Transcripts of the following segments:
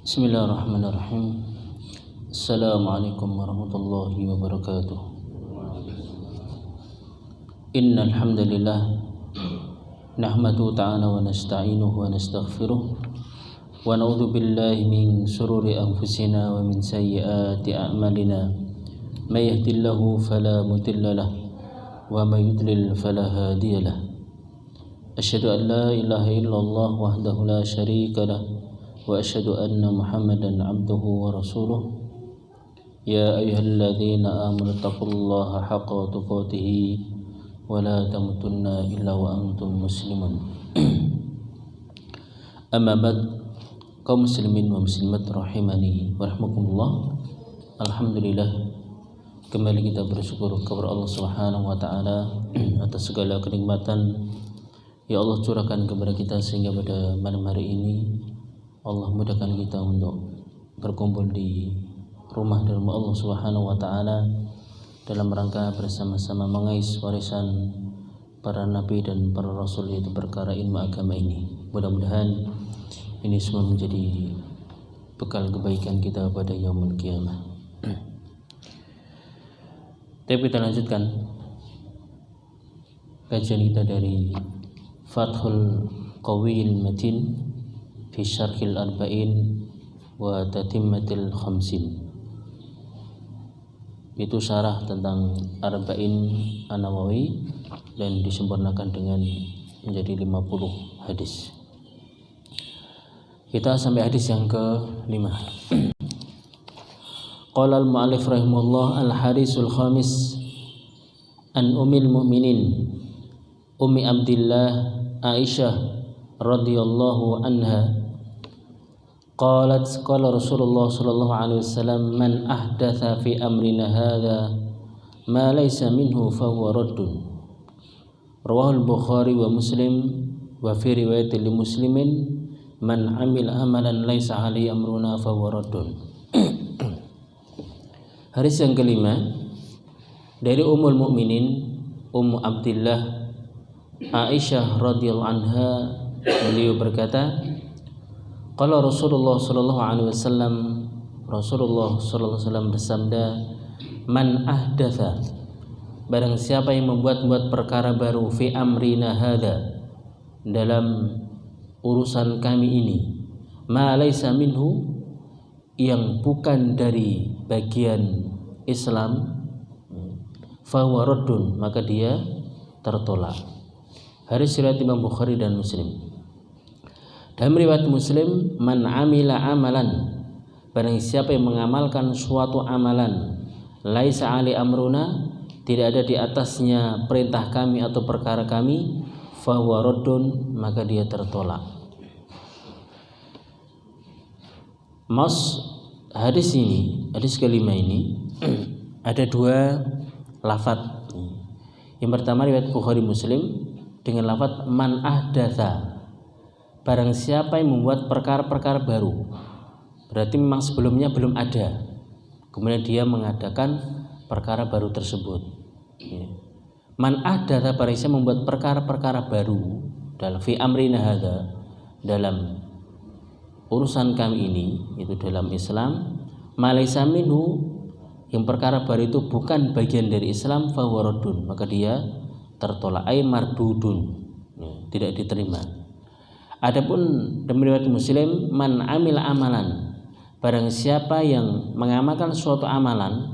Bismillahirrahmanirrahim. Assalamualaikum warahmatullahi wabarakatuh. Innal hamdalillah nahmaduhu ta'ala wa nasta'inuhu wa nastaghfiruh wa na'udzu billahi min shururi anfusina wa min sayyiati a'malina. May yahdihillahu fala mudilla lahu wa may yudlil fala hadiya lahu. Asyhadu an la ilaha illallah wahdahu la syarika lahu wa asyhadu anna Muhammadan abduhu wa rasuluh. Ya ayyuhalladzina amanu taqullaha haqqa tuqatih wa la tamutunna illa wa antum muslimun. Amma ba'd, kaum muslimin wa muslimat rahimani wa rahmakumullah. Alhamdulillah, kembali kita bersyukur kepada Allah Subhanahu wa taala atas segala kenikmatan ya Allah curahkan kepada kita, sehingga pada malam hari ini Allah mudahkan kita untuk berkumpul di rumah Allah Subhanahu wa taala dalam rangka bersama-sama mengais warisan para nabi dan para rasul, yaitu perkara ilmu agama ini. Mudah-mudahan ini semua menjadi bekal kebaikan kita pada yaumul qiyamah. Tapi kita lanjutkan kajian kita dari Fathul Qawiyil Matin fi Syarhil Arba'in wa Tatimmatil Khamsin, itu syarah tentang Arba'in An-Nawawi dan disempurnakan dengan menjadi 50 hadis. Kita sampai hadis yang ke-5. Qala al-mu'allif rahimahullah al-hadisul khamis an ummil mu'minin Ummi Abdillah Aisyah radhiyallahu anha qalat qala Rasulullah sallallahu alaihi wasallam man ahdatha fi amrina hadza ma laysa minhu fa huwa raddun. Rawahul Bukhari wa Muslim wa fi riwayat li Muslimin man amila amalan laysa alaihi amruna fa huwa raddun. Hadis yang kelima dari Ummul Mukminin Ummu Abdillah Aisyah radhiyallahu anha, beliau berkata, qala Rasulullah sallallahu alaihi wasallam, Rasulullah sallallahu alaihi wasallam bersabda, man ahdatha, barang siapa yang membuat perkara baru, fi amrina hadza, dalam urusan kami ini, ma laisa minhu, yang bukan dari bagian Islam, fa huwa raddun, maka dia tertolak. Hadis riwayat Imam Bukhari dan Muslim. Dalam riwayat Muslim, man amila amalan, barang siapa yang mengamalkan suatu amalan, laisa ali amruna, tidak ada di atasnya perintah kami atau perkara kami, fa huwa raddun, maka dia tertolak. Hadis ini, hadis kelima ini ada dua lafadz. Yang pertama riwayat Bukhari Muslim dengan lafadz man ahdatha, barang siapa yang membuat perkara-perkara baru, berarti memang sebelumnya belum ada, kemudian dia mengadakan perkara baru tersebut. Man ahdatha, barang siapa membuat perkara-perkara baru dalam fi amrina hadza, dalam urusan kami ini, itu dalam Islam, malaysa minhu, yang perkara baru itu bukan bagian dari Islam, fa huwa raddun, maka dia tertolak, ay mardudun, tidak diterima. Adapun dalam riwayat Muslim, man amil amalan, barang siapa yang mengamalkan suatu amalan,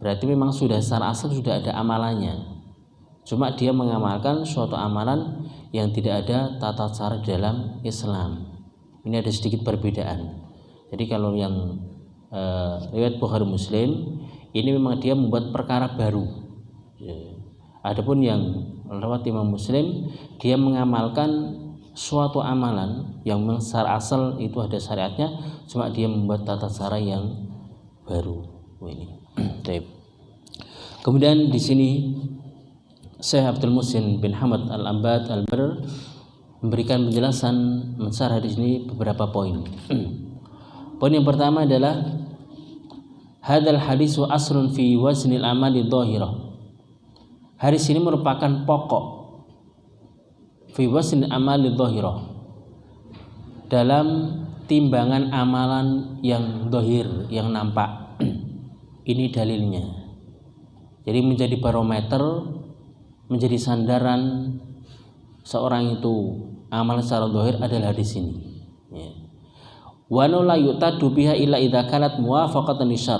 berarti memang sudah secara asal sudah ada amalannya, cuma dia mengamalkan suatu amalan yang tidak ada tata cara dalam Islam. Ini ada sedikit perbedaan. Jadi kalau yang riwayat Bukhari Muslim ini memang dia membuat perkara baru. Adapun yang lewat Imam Muslim, dia mengamalkan suatu amalan yang secara asal itu ada syariatnya, cuma dia membuat tata cara yang baru. Ini. Kemudian di sini Syekh Abdul Muhsin bin Hamad Al-Abbad Al-Barr memberikan penjelasan mensyarah hadis ini beberapa poin. Poin yang pertama adalah hadzal hadisu aslun fi waznil amali dhahirah. Hadis ini merupakan pokok fi waznil amali dhahirah, dalam timbangan amalan yang dohir, yang nampak. Ini dalilnya. Jadi menjadi barometer, menjadi sandaran seorang itu amalan secara dohir adalah di sini. Ya. Wa la yutadu biha illa idza kanat muwafaqatan lisyar.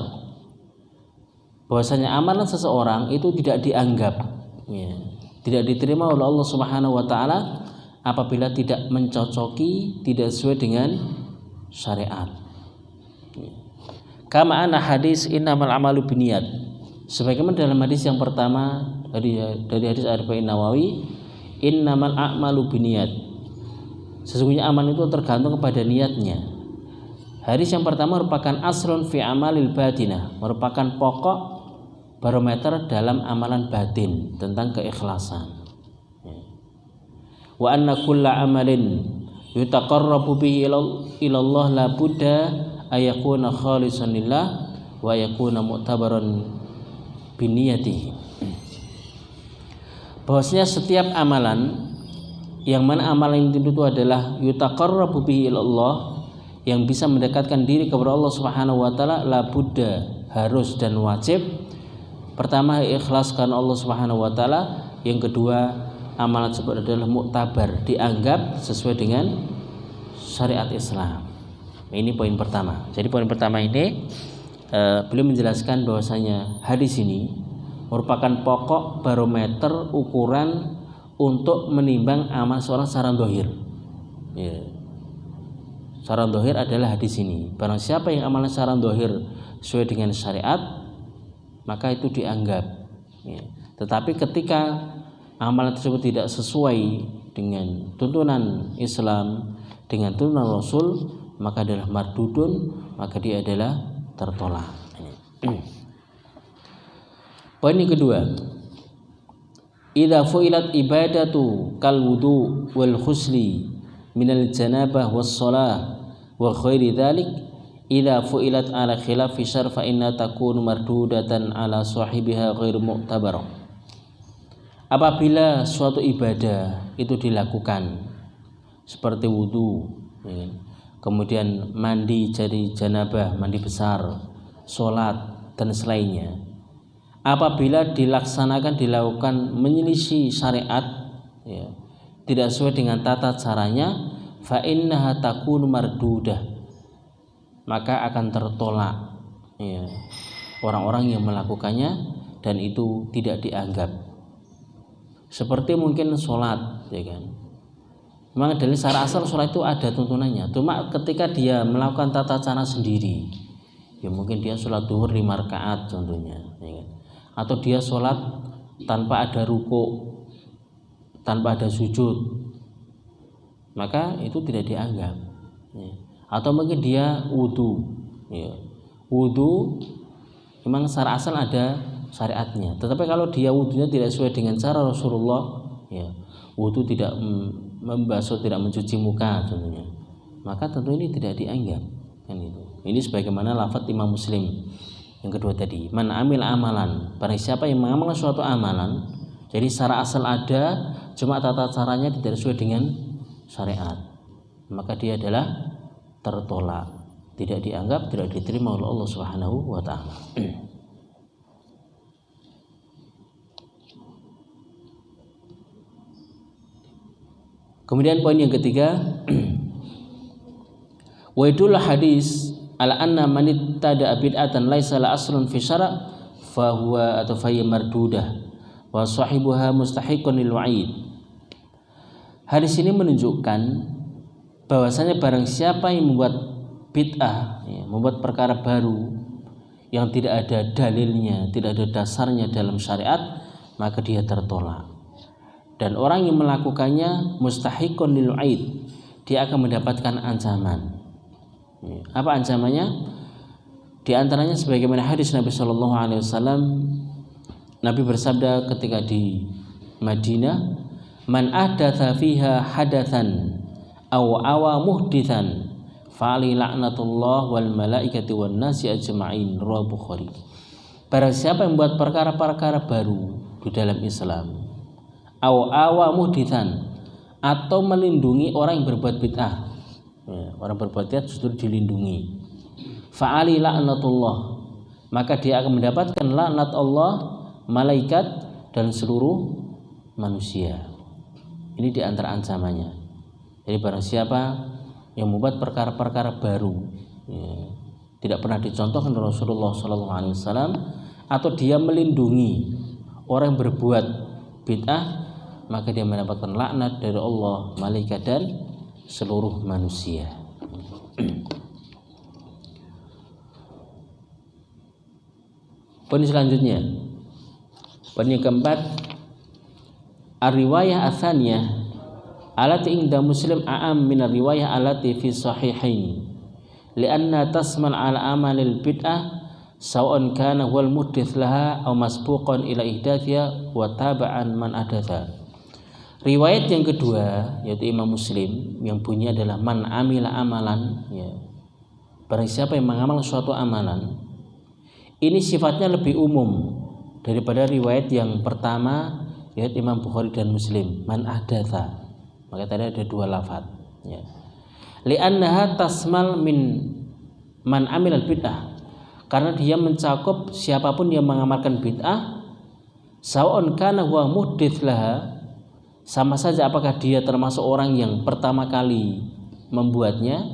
Bahwasanya amalan seseorang itu tidak dianggap, ya, tidak diterima oleh Allah Subhanahu wa taala apabila tidak mencocoki, tidak sesuai dengan syariat. Kama anna hadis innamal amalu binniyat. Sebagaimana dalam hadis yang pertama dari hadis Arba'in Nawawi, innamal a'malu binniyat. Sesungguhnya amal itu tergantung kepada niatnya. Hadis yang pertama merupakan aslun fi amalil batinah, merupakan pokok barometer dalam amalan batin tentang keikhlasan. Wa anna kulla amalin yutaqarrabu bihi ila Allah la budda ayakuna khalisan lillah wa yakuna mu'tabaran biniyatihi. Bahwasanya setiap amalan yang mana amalan itu adalah yutaqarrabu bihi ila Allah, yang bisa mendekatkan diri kepada Allah Subhanahu wa taala, la budda, harus dan wajib. Pertama, ikhlas karena Allah Subhanahu wa taala. Yang kedua, amalan tersebut adalah muktabar, dianggap sesuai dengan syariat Islam. Ini poin pertama. Jadi poin pertama ini beliau menjelaskan bahwasanya hadis ini merupakan pokok barometer ukuran untuk menimbang amal seorang secara dohir. Ya. Secara dohir adalah hadis ini. Barang siapa yang amalnya secara dohir sesuai dengan syariat, maka itu dianggap. Ya. Tetapi ketika amalan tersebut tidak sesuai dengan tuntunan Islam, dengan tuntunan Rasul, maka adalah mardudun, maka dia adalah tertolak. Poin yang kedua, idza fu'ilat ibadatu kal wudu wal khusli minal janabah was shalah wa ghairi dzalik, idza fu'ilat ala khilafi syar fa inna takunu mardudatan ala sahibiha ghairu mu'tabarah. Apabila suatu ibadah itu dilakukan seperti wudu, ya, kemudian mandi jadi janabah, mandi besar, sholat dan selainnya, apabila dilakukan menyelisih syariat, ya, tidak sesuai dengan tata caranya, fa innaha takunu mardudah, maka akan tertolak, ya, orang-orang yang melakukannya, dan itu tidak dianggap. Seperti mungkin sholat, ya kan, memang dari secara asal sholat itu ada tuntunannya, cuma ketika dia melakukan tata cara sendiri, ya mungkin dia sholat duhur 5 rakaat contohnya, ya kan? Atau dia sholat tanpa ada ruku, tanpa ada sujud, maka itu tidak dianggap, ya. Atau mungkin dia wudu, ya. Wudu memang secara asal ada syariatnya, tetapi kalau dia wudunya tidak sesuai dengan cara Rasulullah, ya, wudu tidak membasuh, tidak mencuci muka contohnya, maka tentu ini tidak dianggap, kan itu. Ini sebagaimana lafaz Imam Muslim yang kedua tadi, man amil amalan, barang siapa yang mengamalkan suatu amalan, jadi secara asal ada, cuma tata caranya tidak sesuai dengan syariat, maka dia adalah tertolak, tidak dianggap, tidak diterima oleh Allah Subhanahu wa taala. Kemudian poin yang ketiga, wa idul hadis ala anna man ittada bid'atan laisa la aslun fi syara' fa huwa atau fa mardudah wa sahibuha mustahiqun lil wa'id. Hadis ini menunjukkan bahwasanya barang siapa yang membuat bid'ah, ya, membuat perkara baru yang tidak ada dalilnya, tidak ada dasarnya dalam syariat, maka dia tertolak. Dan orang yang melakukannya mustahiqun lil wa'id, dia akan mendapatkan ancaman. Apa ancamannya? Di antaranya sebagaimana hadis Nabi Shallallahu Alaihi Wasallam, Nabi bersabda ketika di Madinah, man ahdatsa fiha hadatsan aw awa muhditsan fa'ali la'natullah wal malaikati wan nasi ajma'in, riwayat Bukhari. Barang siapa yang membuat perkara-perkara baru di dalam Islam, aw awa muhditsan, atau melindungi orang yang berbuat bid'ah, Ya, orang berbuat jahat justru dilindungi. Fa'ali la'natullah, maka dia akan mendapatkan laknat Allah, malaikat dan seluruh manusia. Ini di antara ancamannya. Jadi barang siapa yang membuat perkara-perkara baru, ya, tidak pernah dicontohkan oleh Rasulullah SAW, atau dia melindungi orang yang berbuat bid'ah, maka dia mendapatkan laknat dari Allah, malaikat dan seluruh manusia. Poin selanjutnya, poin yang keempat, ar-riwayah atsaniyah alati inda Muslim a'am min ar-riwayah alati fi sahihaini lianna tasman ala amalil bid'ah sawa'un kana wal muhdits laha aw masbuqan ila ihdatsiha wa taba'an man ahdatsa. Riwayat yang kedua yaitu Imam Muslim yang bunyi adalah man amila amalan, ya, barang siapa yang mengamal suatu amalan. Ini sifatnya lebih umum daripada riwayat yang pertama yaitu Imam Bukhari dan Muslim, man ahdatsa. Maka tadi ada dua lafaz, ya. Li'annaha tasmal min man amilal bid'ah, karena dia mencakup siapapun yang mengamalkan bid'ah, sawa'un kana wa muhdits laha, sama saja apakah dia termasuk orang yang pertama kali membuatnya,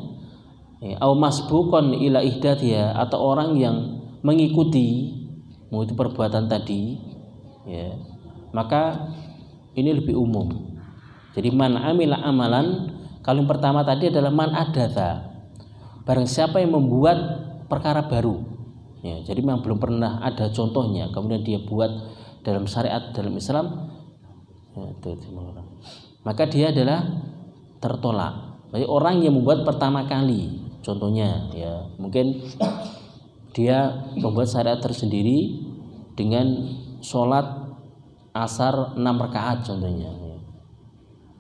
au masbuqan ila ihdatsiha, atau orang yang mengikuti perbuatan tadi, ya, maka ini lebih umum. Jadi man amila amalan, kalau yang pertama tadi adalah man ahdatsa, barang siapa yang membuat perkara baru, ya, jadi memang belum pernah ada contohnya, kemudian dia buat dalam syariat, dalam Islam, ya, maka dia adalah tertolak. Jadi orang yang membuat pertama kali, contohnya, ya, mungkin dia membuat syariat tersendiri dengan sholat asar 6 rakaat contohnya, ya.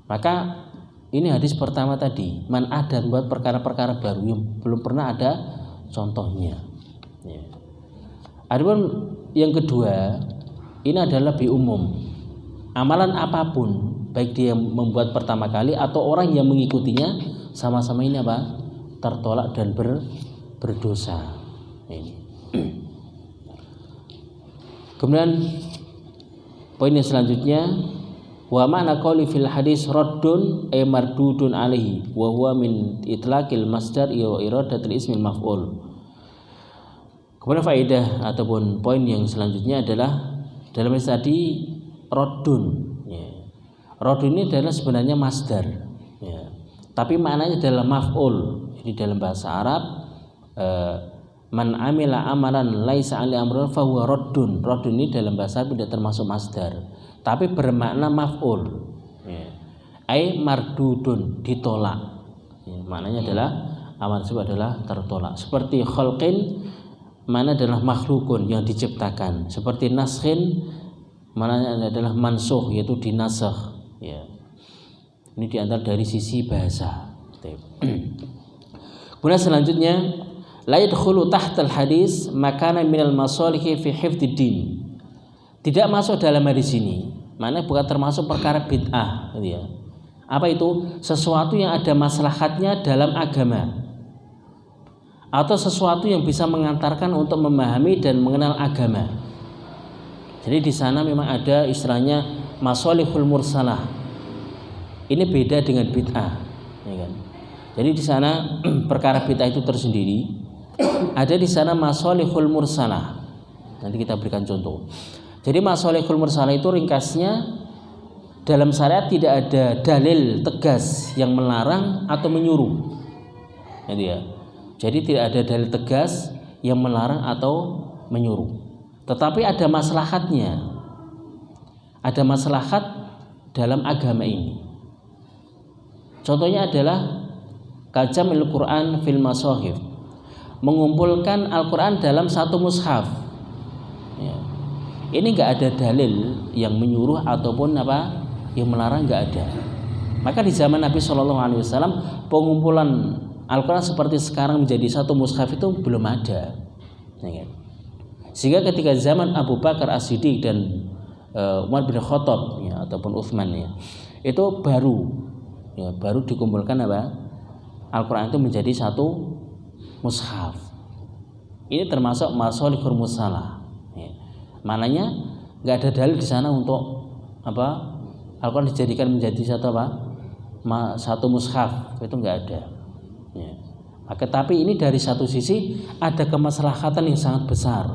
Maka ini hadis pertama tadi, man ada membuat perkara-perkara baru yang belum pernah ada contohnya, ya. Adapun yang kedua, ini adalah lebih umum. Amalan apapun, baik dia membuat pertama kali atau orang yang mengikutinya, sama-sama ini apa? Tertolak dan berdosa. Ini. Kemudian poin yang selanjutnya, wa ma'na qauli fil hadis raddun ay mardudun alaihi wa huwa min itlaqil masdar wa iradatil ismil maf'ul. Kemudian faedah ataupun poin yang selanjutnya adalah dalam hadis tadi raddun, ya. Raddun ini adalah sebenarnya masdar, ya, tapi maknanya adalah maf'ul. Jadi dalam bahasa Arab, man amila amalan laisa ali amrun fa huwa raddun. Raddun ini dalam bahasa Arab tidak termasuk masdar, tapi bermakna maf'ul, ya. Ai mardudun, ditolak, ya, maknanya adalah amal tersebut adalah tertolak. Seperti khalqin, mana adalah makhlukun yang diciptakan. Seperti naskhin, maknanya adalah mansukh, yaitu dinasakh, ya. Ini diantara dari sisi bahasa. Kemudian selanjutnya, la yadkhulu tahtal hadis makana minal masalihi fi hifdzid din. Tidak masuk dalam hadis ini, mana bukan termasuk perkara bid'ah, gitu ya. Apa itu? Sesuatu yang ada maslahatnya dalam agama, atau sesuatu yang bisa mengantarkan untuk memahami dan mengenal agama. Jadi di sana memang ada istilahnya masalihul mursalah. Ini beda dengan bid'ah, ya kan? Jadi di sana perkara bid'ah itu tersendiri. Ada di sana masalihul mursalah. Nanti kita berikan contoh. Jadi masalihul mursalah itu ringkasnya, dalam syariat tidak ada dalil tegas yang melarang atau menyuruh, gitu ya. Jadi tidak ada dalil tegas yang melarang atau menyuruh, tetapi ada maslahatnya. Ada maslahat dalam agama ini. Contohnya adalah kajamil Quran fil masahif, mengumpulkan Al-Quran dalam satu mushaf, ya. Ini nggak ada dalil yang menyuruh ataupun apa yang melarang, nggak ada. Maka di zaman Nabi SAW pengumpulan Al-Quran seperti sekarang menjadi satu mushaf itu belum ada, ya kan? Sehingga ketika zaman Abu Bakar As-Siddiq dan Umar bin Khattab, ya, ataupun Utsman, ya, itu baru dikumpulkan apa? Al-Quran itu menjadi satu mushaf. Ini termasuk masolihul mursalah. Ya. Maknanya nggak ada dalil di sana untuk apa Al-Quran dijadikan menjadi satu mushaf, itu nggak ada. Ya. Maka tapi ini dari satu sisi ada kemaslahatan yang sangat besar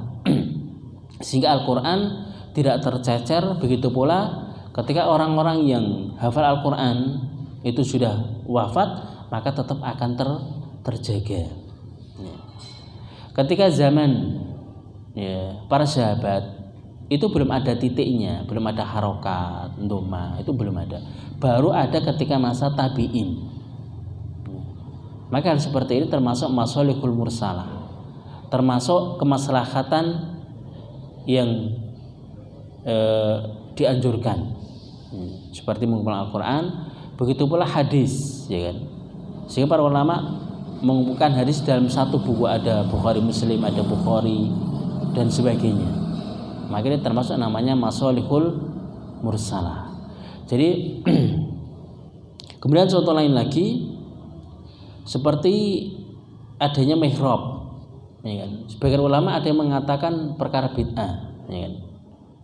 sehingga Al-Quran tidak tercecer. Begitu pula ketika orang-orang yang hafal Al-Quran itu sudah wafat, maka tetap akan terjaga. Ya. Ketika zaman para sahabat itu belum ada titiknya, belum ada harokat, doma, itu belum ada. Baru ada ketika masa tabi'in. Maka hal seperti ini termasuk masolihul mursalah, termasuk kemaslahatan yang dianjurkan, seperti mengumpulkan Al-Quran. Begitu pula hadis, ya kan? Sehingga para ulama mengumpulkan hadis dalam satu buku, ada Bukhari Muslim, ada Bukhari dan sebagainya. Maka ini termasuk namanya masolihul mursalah. Jadi kemudian contoh lain lagi seperti adanya mihrab, ya kan? Sebagian ulama ada yang mengatakan perkara bid'ah, ya kan?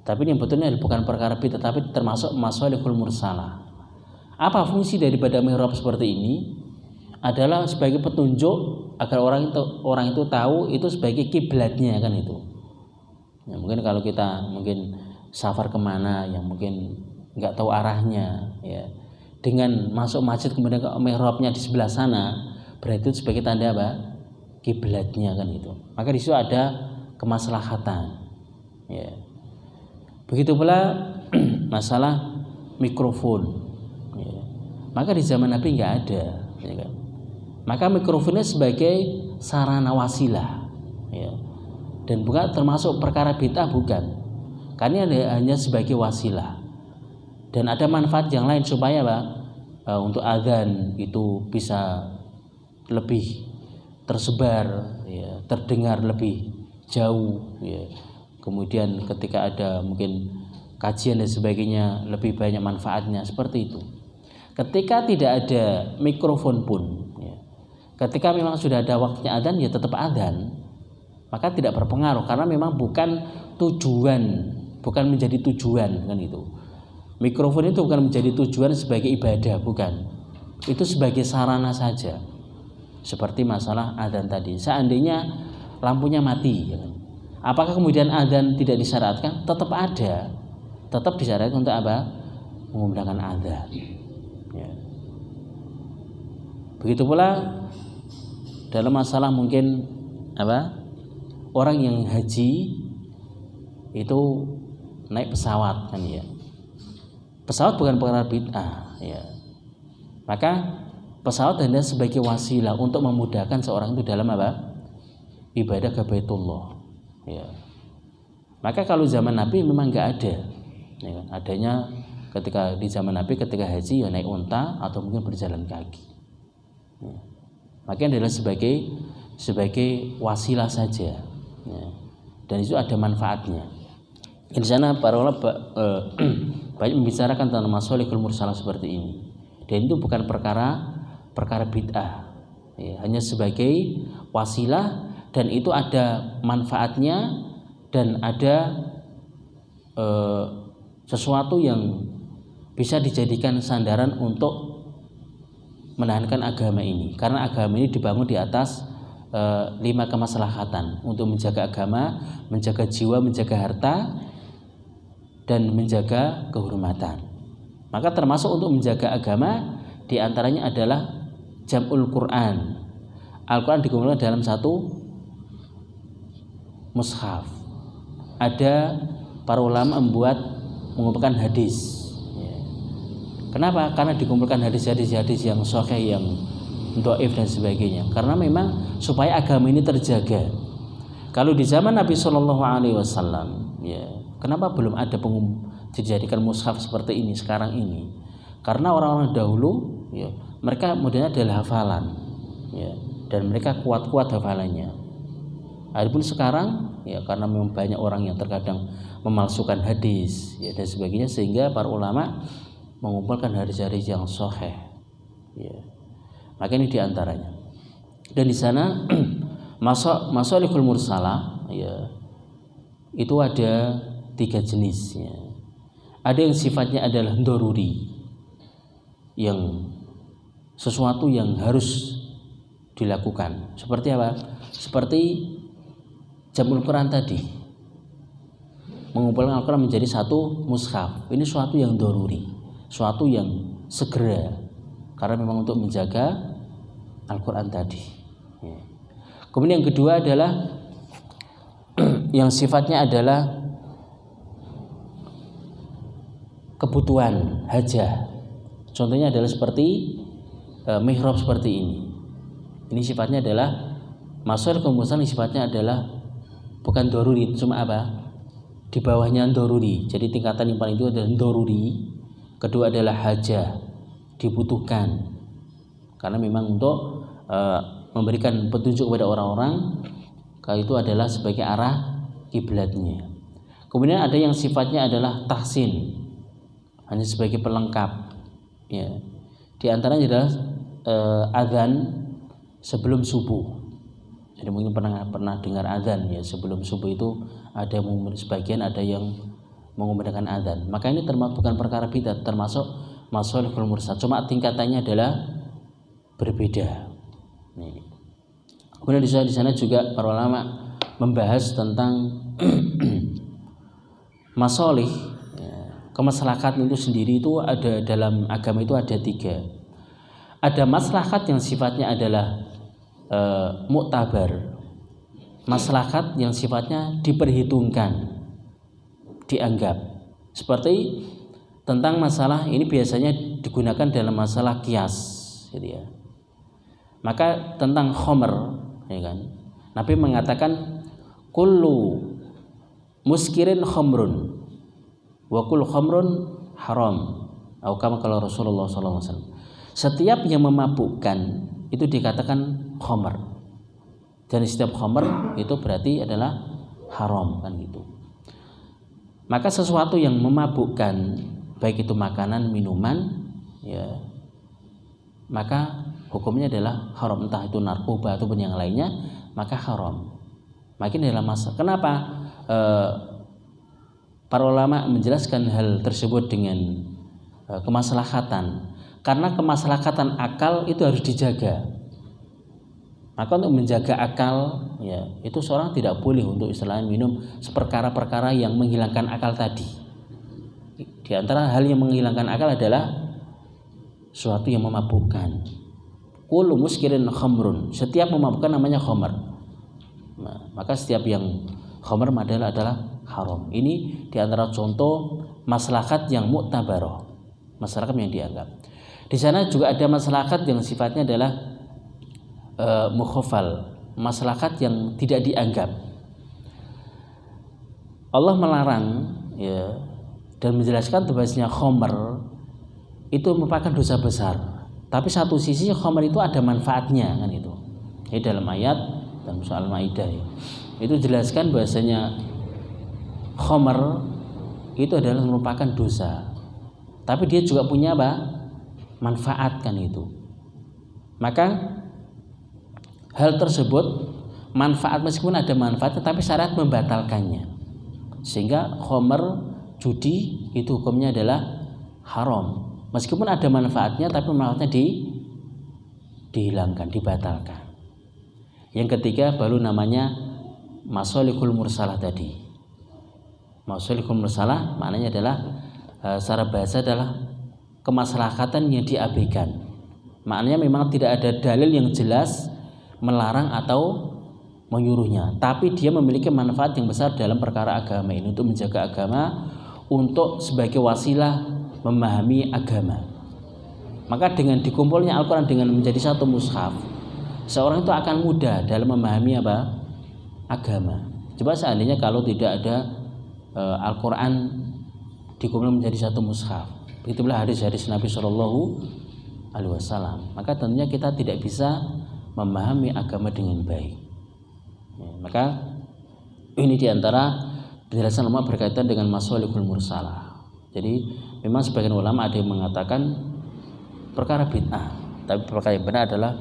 Tapi ini betulnya bukan perkara bid'ah, tapi termasuk masolihul mursalah. Apa fungsi daripada mihrab seperti ini? Adalah sebagai petunjuk agar orang itu tahu itu sebagai kiblatnya, kan itu. Ya, mungkin kalau kita safar kemana yang mungkin nggak tahu arahnya, ya, dengan masuk masjid kemudian mihrabnya di sebelah sana, berarti itu sebagai tanda apa? Kiblatnya, kan itu. Maka di situ ada kemaslahatan. Ya. Begitu pula masalah mikrofon. Ya. Maka di zaman Nabi nggak ada, ya kan? Maka mikrofonnya sebagai sarana wasilah, ya. Dan bukan termasuk perkara bid'ah, bukan. Karena hanya sebagai wasilah. Dan ada manfaat yang lain supaya untuk azan itu bisa lebih tersebar, ya, terdengar lebih jauh, ya. Kemudian ketika ada mungkin kajian dan sebagainya lebih banyak manfaatnya, seperti itu. Ketika tidak ada mikrofon pun, ya, ketika memang sudah ada waktunya adzan, ya tetap adzan, maka tidak berpengaruh karena memang bukan tujuan, bukan menjadi tujuan, kan itu. Mikrofon itu bukan menjadi tujuan sebagai ibadah, bukan. Itu sebagai sarana saja. Seperti masalah adzan tadi. Seandainya lampunya mati, ya kan? Apakah kemudian adzan tidak disyaratkan? Tetap ada. Tetap disyaratkan untuk apa? Mengumandangkan adzan. Ya. Begitu pula dalam masalah mungkin orang yang haji itu naik pesawat, kan ya. Pesawat bukan perkara bid'ah, ya. Maka pesawat hanya sebagai wasilah untuk memudahkan seorang itu dalam ibadah ke Baitullah, ya. Maka kalau zaman Nabi memang nggak ada, ya kan? Adanya ketika di zaman Nabi ketika haji ya naik unta atau mungkin berjalan kaki, ya. Makanya adalah sebagai wasilah saja, ya. Dan itu ada manfaatnya. Di sana para ulama banyak membicarakan tentang masolihul mursalah seperti ini. Dan itu bukan perkara bid'ah, ya, hanya sebagai wasilah, dan itu ada manfaatnya dan ada sesuatu yang bisa dijadikan sandaran untuk menahankan agama ini, karena agama ini dibangun di atas 5 kemaslahatan untuk menjaga agama, menjaga jiwa, menjaga harta, dan menjaga kehormatan. Maka termasuk untuk menjaga agama diantaranya adalah jam'ul Quran. Al-Quran dikumpulkan dalam satu mushaf. Ada para ulama mengumpulkan hadis. Kenapa? Karena dikumpulkan hadis-hadis yang sahih, yang dhaif dan sebagainya. Karena memang supaya agama ini terjaga. Kalau di zaman Nabi Shallallahu Alaihi Wasallam, ya, kenapa belum ada dijadikan mushaf seperti ini sekarang ini? Karena orang-orang dahulu, ya, mereka modelnya adalah hafalan, ya, dan mereka kuat-kuat hafalannya. Adapun sekarang, ya, karena memang banyak orang yang terkadang memalsukan hadis, ya, dan sebagainya, sehingga para ulama mengumpulkan hadis-hadis yang sahih, ya. Maka ini diantaranya. Dan di sana masalihul mursalah ya, itu ada 3 jenis ya. Ada yang sifatnya adalah doruri, yang sesuatu yang harus dilakukan. Seperti apa? Seperti jamul Quran tadi, mengumpulkan Al-Quran menjadi satu mushaf. Ini suatu yang doruri, suatu yang segera, karena memang untuk menjaga Al-Quran tadi ya. Kemudian yang kedua adalah yang sifatnya adalah kebutuhan hajah. Contohnya adalah seperti mihrab seperti ini. Ini sifatnya adalah masalah kemudian sifatnya adalah bukan doruri, cuma apa? Di bawahnya doruri. Jadi tingkatan yang paling itu adalah doruri. Kedua adalah hajah, dibutuhkan. Karena memang untuk memberikan petunjuk kepada orang-orang, kalau itu adalah sebagai arah kiblatnya. Kemudian ada yang sifatnya adalah tahsin, hanya sebagai pelengkap ya. Di antaranya adalah azan sebelum subuh. Jadi mungkin pernah dengar azan ya, sebelum subuh itu ada sebagian ada yang mengumandangkan azan. Maka ini bukan perkara bidah, termasuk masalihul mursal, cuma tingkatannya adalah berbeda. Nih. Kemudian di sana juga para ulama membahas tentang masalih kemaslahatan itu sendiri. Itu ada dalam agama itu ada 3. Ada maslahat yang sifatnya adalah muktabar, maslahat yang sifatnya diperhitungkan, dianggap. Seperti tentang masalah ini biasanya digunakan dalam masalah qiyas gitu ya. Maka tentang khomer ya kan, Nabi mengatakan kullu muskirin khomrun wa kullu khomrun haram, atau kama kalau Rasulullah SAW. Setiap yang memabukkan itu dikatakan khomer, dan setiap khomer itu berarti adalah haram kan gitu. Maka sesuatu yang memabukkan, baik itu makanan, minuman ya, maka hukumnya adalah haram, entah itu narkoba ataupun yang lainnya, maka haram. Makin dalam masa. Kenapa? Para ulama menjelaskan hal tersebut dengan kemaslahatan. Karena kemaslahatan akal itu harus dijaga. Maka untuk menjaga akal ya, itu seorang tidak boleh untuk istilahnya minum seperkara-perkara yang menghilangkan akal tadi. Di antara hal yang menghilangkan akal adalah suatu yang memabukkan. Kullu muskirin khamrun, setiap memabukkan namanya khamr. Nah, maka setiap yang khamr adalah haram. Ini di antara contoh maslahat yang muktabarah, maslahat yang dianggap. Di sana juga ada maslahat yang sifatnya adalah mukhafal, maslahat yang tidak dianggap. Allah melarang ya, dan menjelaskan bahwasanya khamr itu merupakan dosa besar. Tapi satu sisi khamr itu ada manfaatnya kan itu. Ini dalam ayat dalam surah Al-Maidah ya. Itu jelaskan bahwasanya khamr itu adalah merupakan dosa. Tapi dia juga punya apa? Manfaat kan itu. Maka hal tersebut manfaat, meskipun ada manfaat tetapi syarat membatalkannya. Sehingga khamr, judi itu hukumnya adalah haram. Meskipun ada manfaatnya tapi manfaatnya dihilangkan, dibatalkan. Yang ketiga baru namanya masalihul mursalah tadi. Masalihul mursalah maknanya adalah secara bahasa adalah kemaslahatan yang diabaikan. Maknanya memang tidak ada dalil yang jelas melarang atau menyuruhnya, tapi dia memiliki manfaat yang besar dalam perkara agama ini, untuk menjaga agama, untuk sebagai wasilah memahami agama. Maka dengan dikumpulnya Al-Quran dengan menjadi satu mushaf, seorang itu akan mudah dalam memahami apa? Agama. Coba seandainya kalau tidak ada Al-Quran dikumpul menjadi satu mushaf, itulah hadis-hadis Nabi SAW, maka tentunya kita tidak bisa memahami agama dengan baik ya. Maka ini diantara penjelasan ulama berkaitan dengan masalihul mursalah. Jadi memang sebagian ulama ada yang mengatakan perkara bid'ah, Tapi perkara yang benar adalah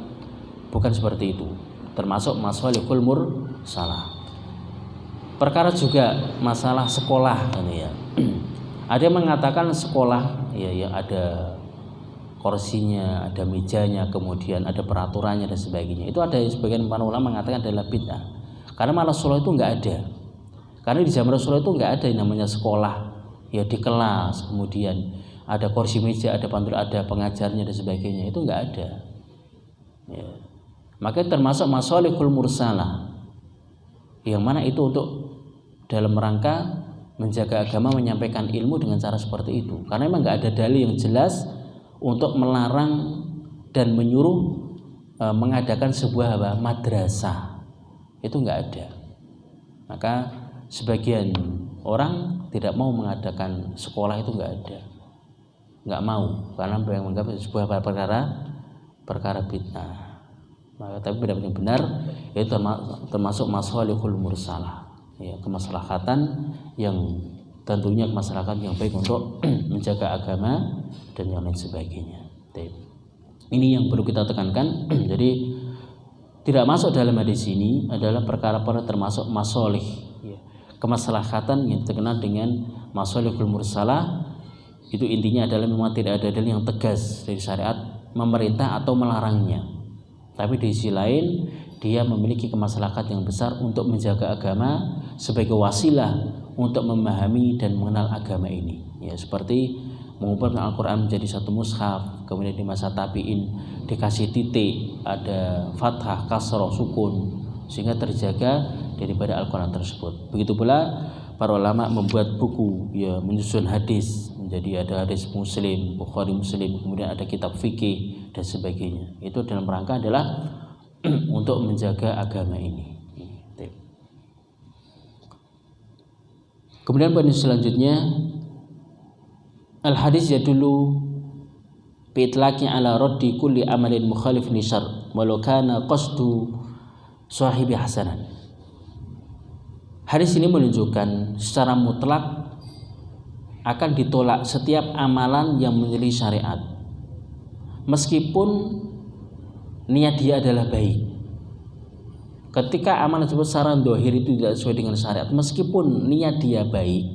bukan seperti itu. Termasuk masalihul mursalah. Perkara juga masalah sekolah ini ya. Ada yang mengatakan sekolah ya ada kursinya, ada mejanya, kemudian ada peraturannya dan sebagainya. Itu ada sebagian para ulama mengatakan adalah bid'ah. Karena malah Rasulullah itu enggak ada. Karena di zaman Rasulullah itu enggak ada yang namanya sekolah. Ya di kelas, kemudian ada kursi meja, ada pantul, ada pengajarnya dan sebagainya. Itu enggak ada. Ya. Makanya termasuk masalihul mursalah. Yang mana itu untuk dalam rangka menjaga agama, menyampaikan ilmu dengan cara seperti itu. Karena memang enggak ada dalil yang jelas untuk melarang dan menyuruh mengadakan sebuah madrasah. Itu enggak ada. Maka sebagian orang tidak mau mengadakan sekolah, itu enggak ada. Enggak mau karena menganggap sebuah perkara bid'ah. Maka tapi benar-benar benar itu termasuk masalihul mursalah. Ya, kemaslahatan yang tentunya kemaslahatan yang baik untuk menjaga agama dan yang lain sebagainya. Ini yang perlu kita tekankan. Jadi tidak masuk dalam hadis ini adalah perkara-perkara termasuk masalih, ya, kemaslahatan yang terkenal dengan masalihul mursalah. Itu intinya adalah memang tidak ada dalil yang tegas dari syariat memerintah atau melarangnya. Tapi di sisi lain dia memiliki kemaslahatan yang besar untuk menjaga agama sebagai wasilah untuk memahami dan mengenal agama ini. Ya, seperti mengumpulkan Al-Quran menjadi satu mushaf, kemudian di masa tabi'in dikasih titik, ada fathah, kasroh, sukun, sehingga terjaga daripada Al-Quran tersebut. Begitu pula para ulama membuat buku, ya, menyusun hadis, menjadi ada hadis Muslim, Bukhari Muslim, kemudian ada kitab fikih dan sebagainya. Itu dalam rangka adalah untuk menjaga agama ini. Kemudian poin selanjutnya, al-hadis yadullu bi itlaqi ala raddi kulli amalin mukhalif li syar' walau kana qasdu sahibi hasanan. Hadis ini menunjukkan secara mutlak akan ditolak setiap amalan yang menyelisih syariat meskipun niat dia adalah baik. Ketika amalan tersebut secara zahir itu tidak sesuai dengan syariat, meskipun niat dia baik,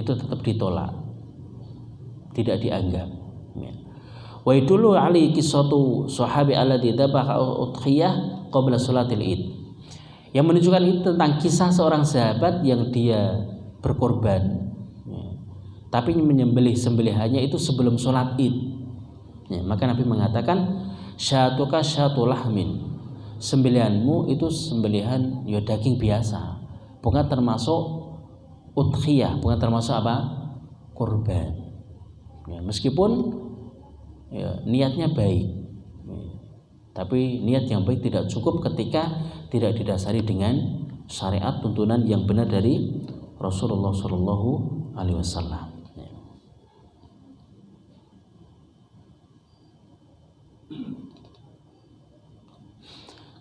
itu tetap ditolak, tidak dianggap. Wa idullu alaihi qissatu sahabi alladzi dhabaha udhiyah qabla salatil id. Yang menunjukkan itu tentang kisah seorang sahabat yang dia berkorban, tapi menyembelih sembelihannya itu sebelum sholat id. Maka Nabi mengatakan, syatuka syatu lahmin, sembelihanmu itu sembelihan ya daging biasa, bukan termasuk udhiyah, bukan termasuk apa? Kurban. Ya, meskipun ya, niatnya baik, ya, tapi niat yang baik tidak cukup ketika tidak didasari dengan syariat tuntunan yang benar dari Rasulullah Shallallahu Alaihi Wasallam.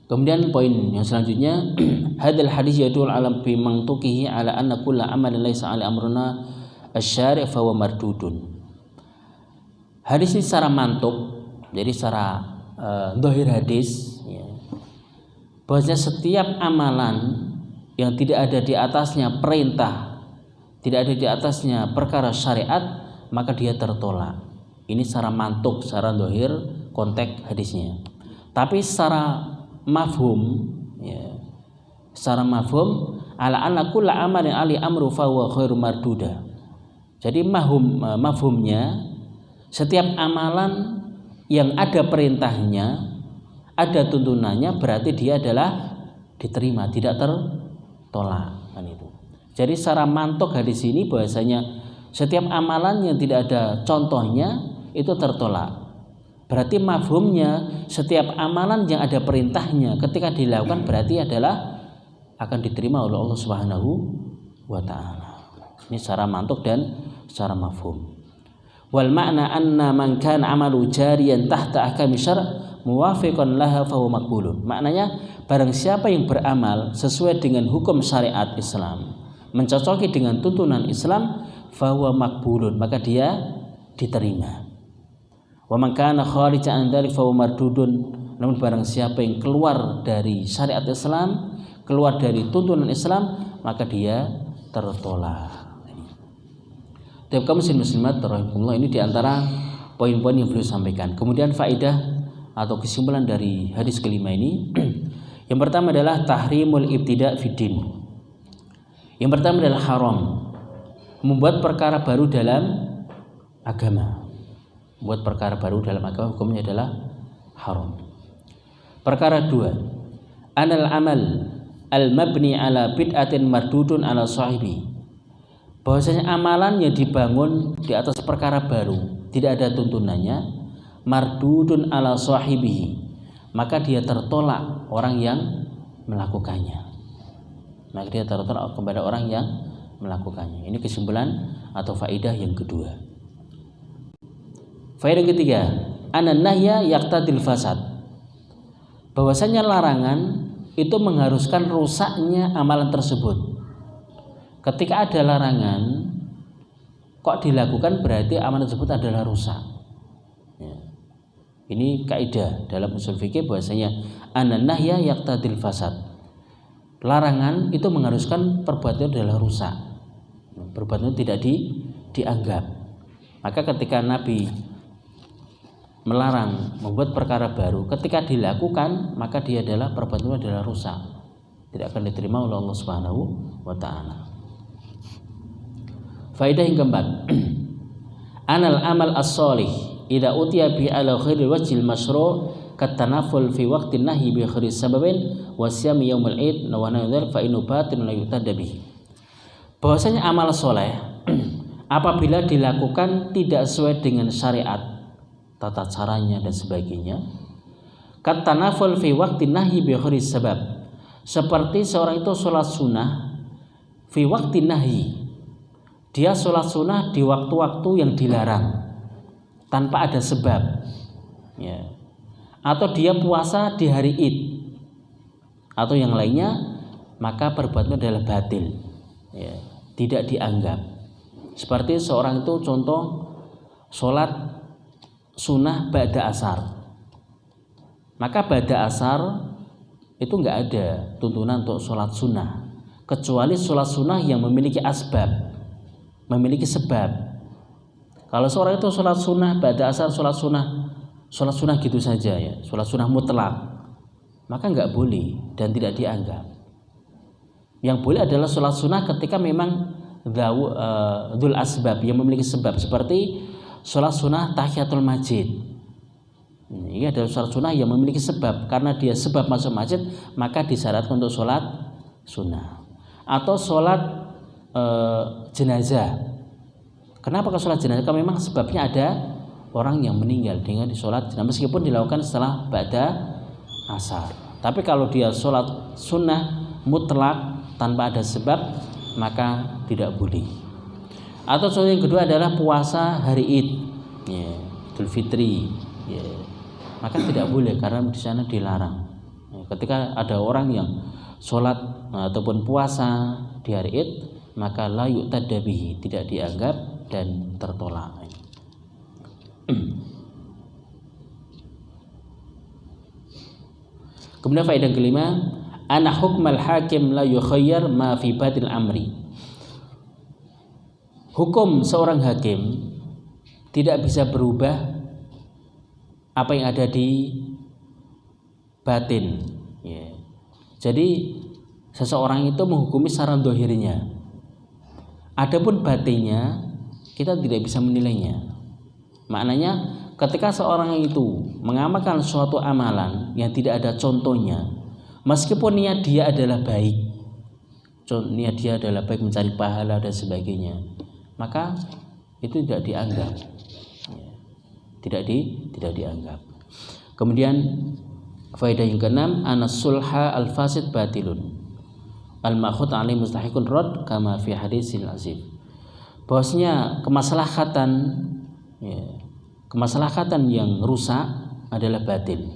Kemudian poin yang selanjutnya, hadal hadis yadul alam bi mantuqihi ala anna kulla amalin laisa ala amruna asy-syari' fa huwa mardudun. Hadis ini secara mantuk, jadi secara zahir hadis, ya, bahwasanya setiap amalan yang tidak ada di atasnya perintah, tidak ada di atasnya perkara syariat, maka dia tertolak. Ini secara mantuk, secara zahir konteks hadisnya. Tapi secara mafhum, ya, secara mafhum ala anna kulla amalin ali amru fa huwa khairu marduda. Jadi mafhumnya setiap amalan yang ada perintahnya, ada tuntunannya, berarti dia adalah diterima, tidak tertolak, kan itu. Jadi secara mantuk hadis ini bahwasanya setiap amalan yang tidak ada contohnya itu tertolak. Berarti mafhumnya setiap amalan yang ada perintahnya ketika dilakukan berarti adalah akan diterima oleh Allah Subhanahu wa taala. Ini secara mantuk dan secara mafhum. Wal makna anna man kana amalu jariyan tahta ahkami syar' muwafiqan laha fa huwa maqbulun. Maknanya barang siapa yang beramal sesuai dengan hukum syariat Islam, mencocoki dengan tuntunan Islam, fa huwa maqbulun, maka dia diterima. Wa man kana kharijan an dzalik fa mardudun. Namun barang siapa yang keluar dari syariat Islam, keluar dari tuntunan Islam, maka dia tertolak. Tiap kaum muslimat rahimahullah, ini diantara poin-poin yang beliau sampaikan. Kemudian faedah atau kesimpulan dari hadis kelima ini, yang pertama adalah tahrimul ibtida' fiddin. Yang pertama adalah haram membuat perkara baru dalam agama. Membuat perkara baru dalam agama hukumnya adalah haram. Perkara dua, anal amal al-mabni ala bid'atin mardudun ala sahibi. Bahwasanya amalan yang dibangun di atas perkara baru, tidak ada tuntunannya, mardudun ala sahibihi, maka dia tertolak orang yang melakukannya. Maka dia tertolak kepada orang yang melakukannya. Ini kesimpulan atau faedah yang kedua. Faedah ketiga, anan nahya yaqtadil fasad. Bahwasanya larangan itu mengharuskan rusaknya amalan tersebut. Ketika ada larangan kok dilakukan, berarti amalan tersebut adalah rusak. Ya. Ini kaidah dalam usul fikih bahwasanya anan nahya yaqtadil fasad. Larangan itu mengharuskan perbuatan adalah rusak. Perbuatan itu tidak dianggap. Maka ketika Nabi melarang membuat perkara baru, ketika dilakukan maka dia adalah perbuatan adalah rusak, tidak akan diterima oleh Allah Subhanahu wa taala. Faedah yang keempat, anal amal as-shalih idza utiya bi ala khairil wajhil masyru' katanaful fi waqtin nahyi bi khairi sababin wa siyam yaumul id wa nadzal fa innu batin la yutada bihi. Bahwasanya amal soleh apabila dilakukan tidak sesuai dengan syariat, tata caranya dan sebagainya, katanaful fi waqtin nahyi bi khairi sabab, seperti seorang itu sholat sunnah fi waqtin nahyi, dia sholat sunnah di waktu-waktu yang dilarang tanpa ada sebab, ya. Atau dia puasa di hari Id atau yang lainnya, maka perbuatan adalah batil, ya, tidak dianggap. Seperti seorang itu contoh sholat sunnah ba'da asar, maka ba'da asar itu nggak ada tuntunan untuk sholat sunnah kecuali sholat sunnah yang memiliki asbab, memiliki sebab. Kalau seorang itu sholat sunnah ba'da asar, sholat sunnah gitu saja, ya, sholat sunnah mutlak, maka nggak boleh dan tidak dianggap. Yang boleh adalah sholat sunnah ketika memang dzul asbab, yang memiliki sebab, seperti sholat sunnah tahiyatul masjid. Ini adalah sholat sunnah yang memiliki sebab, karena dia sebab masuk masjid maka disyaratkan untuk sholat sunnah. Atau sholat jenazah. Kenapa ke sholat jenazah? Karena memang sebabnya ada orang yang meninggal dengan sholat jenazah, meskipun dilakukan setelah ba'da asar. Tapi kalau dia sholat sunnah mutlak tanpa ada sebab, maka tidak boleh. Atau contoh yang kedua adalah puasa hari Id, ya, Idul Fitri, ya, maka tidak boleh karena di sana dilarang. Ya, ketika ada orang yang sholat ataupun puasa di hari Id, maka la yu'tada bihi, tidak dianggap dan tertolak. Kemudian faedah kelima, ana hukmal hakim la yukhayyar ma fi batil amri. Hukum seorang hakim tidak bisa berubah apa yang ada di batin, ya. Jadi seseorang itu menghukumi secara zahirnya, adapun batinnya kita tidak bisa menilainya. Maknanya ketika seorang itu mengamalkan suatu amalan yang tidak ada contohnya, meskipun niat dia adalah baik, niat dia adalah baik mencari pahala dan sebagainya, maka itu tidak dianggap, ya, tidak dianggap. Kemudian faedah yang keenam, anas sulha al fasid batilun al ma'khud alaihi mustahiqun rad kama fi hadisil azim. Bahwasanya kemaslahatan, ya, kemaslahatan yang rusak adalah batil.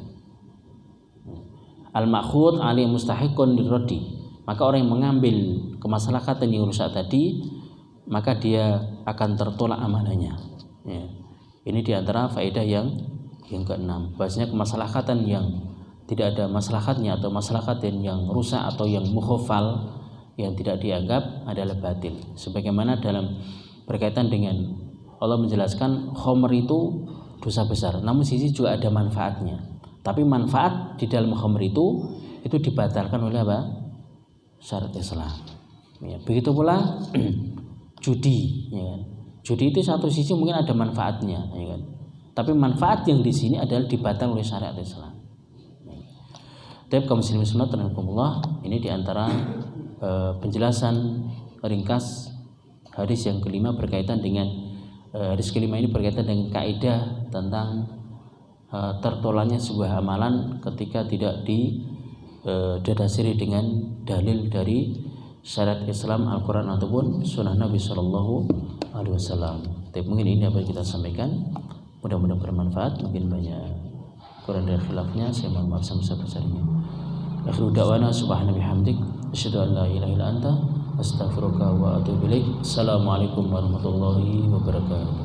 Al-ma'khud ali mustahiqun lirraddi, maka orang yang mengambil kemaslahatan yang rusak tadi, maka dia akan tertolak amanahnya, ya. Ini diantara faedah yang keenam. Bahasanya kemaslahatan yang tidak ada maslahatnya atau maslahatin yang rusak atau yang mukhafal, yang tidak dianggap adalah batil. Sebagaimana dalam berkaitan dengan Allah menjelaskan khamr itu dosa besar, namun sisi juga ada manfaatnya. Tapi manfaat di dalam khamr itu dibatalkan oleh apa? Syariat Islam. Ya, begitu pula judi, ya kan? Judi itu satu sisi mungkin ada manfaatnya, ya kan? Tapi manfaat yang di sini adalah dibatalkan oleh syariat Islam. Tapi kaum muslimin sunat rahimakumullah, ini diantara penjelasan ringkas hadis yang kelima berkaitan dengan hadis kelima ini berkaitan dengan kaidah tentang tertolaknya sebuah amalan ketika tidak didasari dengan dalil dari syariat Islam, Al-Quran ataupun Sunnah Nabi Sallallahu Alaihi Wasallam. Tapi mungkin ini apa yang kita sampaikan, mudah-mudahan bermanfaat. Mungkin banyak kurang dari khilafnya, saya mohon maaf sebesar-besarnya. Akhiru da'wana subhanallahi bihamdik, asyhadu an la ilaha illa anta, astaghfiruka wa atubu ilaik. Assalamualaikum warahmatullahi wabarakatuh.